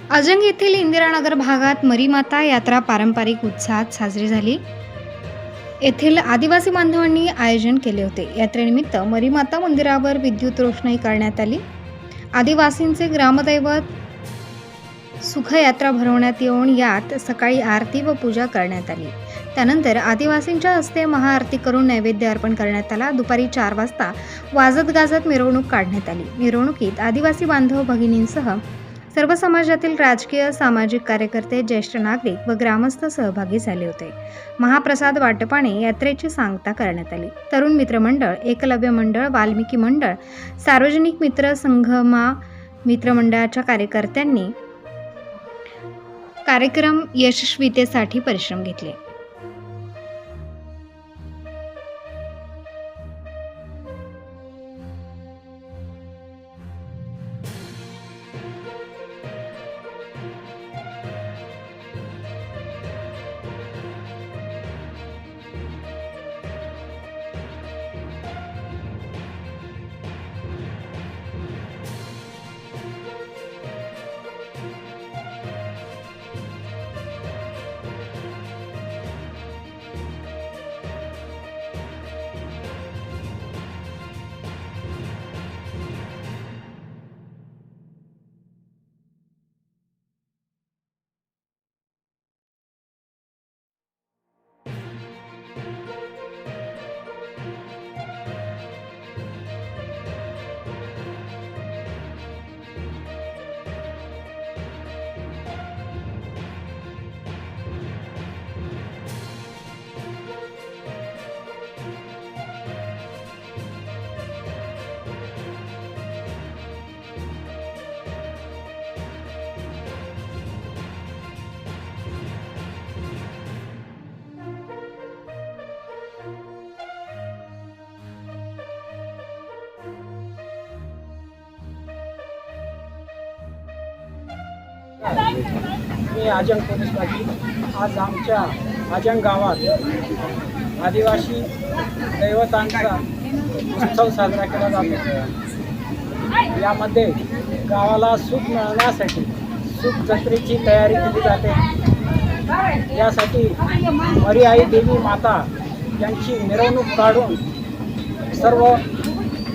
अजंग येथील इंदिरानगर भागात मरीमाता यात्रा पारंपरिक उत्साहात साजरी झाली। येथील आदिवासी बांधवांनी आयोजन केले होते। यात्रेनिमित्त मरीमाता मंदिरावर विद्युत रोषणाई करण्यात आली। आदिवासींचे ग्रामदैवत सुखयात्रा भरवण्यात येऊन यात सकाळी आरती व पूजा करण्यात आली। त्यानंतर आदिवासींच्या हस्ते महाआरती करून नैवेद्य अर्पण करण्यात आला। दुपारी 4 वाजता वाजत गाजत मिरवणूक काढण्यात आली। मिरवणुकीत आदिवासी बांधव भगिनींसह सर्व समाजातील राजकीय सामाजिक कार्यकर्ते, ज्येष्ठ नागरिक व ग्रामस्थ सहभागी झाले होते। महाप्रसाद वाटपाने यात्रेची सांगता करण्यात आली। तरुण मित्र मंडळ, एकलव्य मंडळ, वाल्मिकी मंडळ, सार्वजनिक मित्र संघमा मित्र मंडळाच्या कार्यकर्त्यांनी कार्यक्रम यशस्वीतेसाठी परिश्रम घेतले। मी अजंग पोलीस पाटील। आज आमच्या अजंग गावात आदिवासी दैवतांचा उत्सव साजरा केला जातो। यामध्ये गावाला सुख मिळण्यासाठी सुख जत्रेची तयारी केली जाते। यासाठी मरी आई देवी माता यांची मिरवणूक काढून सर्व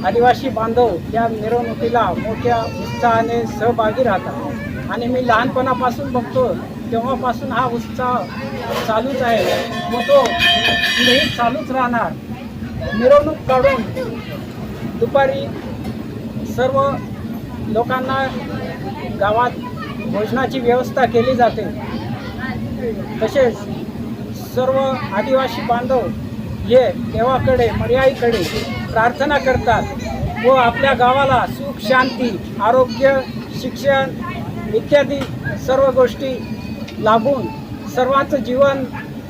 आदिवासी बांधव या मिरवणुकीला मोठ्या उत्साहाने सहभागी राहतात आणि मी लहानपणापासून बघतो तेव्हापासून हा उत्साह चालूच आहे व तो पुढेही चालूच राहणार। मिरवणूक काढून दुपारी सर्व लोकांना गावात भोजनाची व्यवस्था केली जाते। तसेच सर्व आदिवासी बांधव हे देवाकडे मर्याईकडे प्रार्थना करतात व आपल्या गावाला सुख, शांती, आरोग्य, शिक्षण इत्यादी सर्व गोष्टी लाभून सर्वांचं जीवन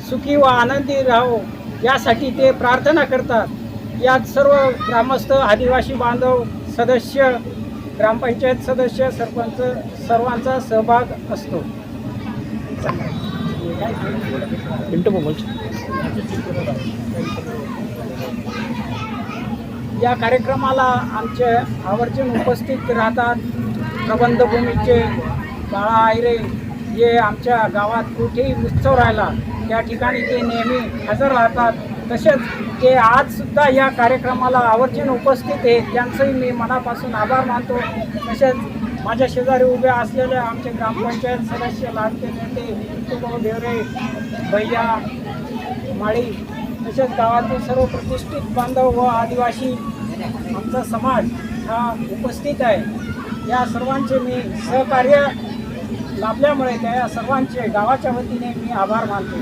सुखी व आनंदी राहावं यासाठी ते प्रार्थना करतात। यात सर्व ग्रामस्थ, आदिवासी बांधव, सदस्य, ग्रामपंचायत सदस्य, सरपंच सर्वांचा सहभाग असतो। या कार्यक्रमाला आमचे आवर्जून उपस्थित राहतात प्रबंधभूमीचे बाळा आयरे। हे आमच्या गावात कुठेही उत्सव राहिला त्या ठिकाणी ते नेहमी हजर राहतात। तसेच ते आजसुद्धा या कार्यक्रमाला आवर्जून उपस्थित आहेत, त्यांचंही मी मनापासून आभार मानतो। तसेच माझ्या शेजारी उभे असलेले आमचे ग्रामपंचायत सदस्य, लाडके नेते विठ्ठलभाऊ देवरे, भैया माळी, तसेच गावातील सर्व प्रतिष्ठित बांधव व आदिवासी आमचा समाज हा उपस्थित आहे। या सर्वांचे मी सहकार्य लाभल्यामुळे त्या सर्वांचे गावाच्या वतीने मी आभार मानतो।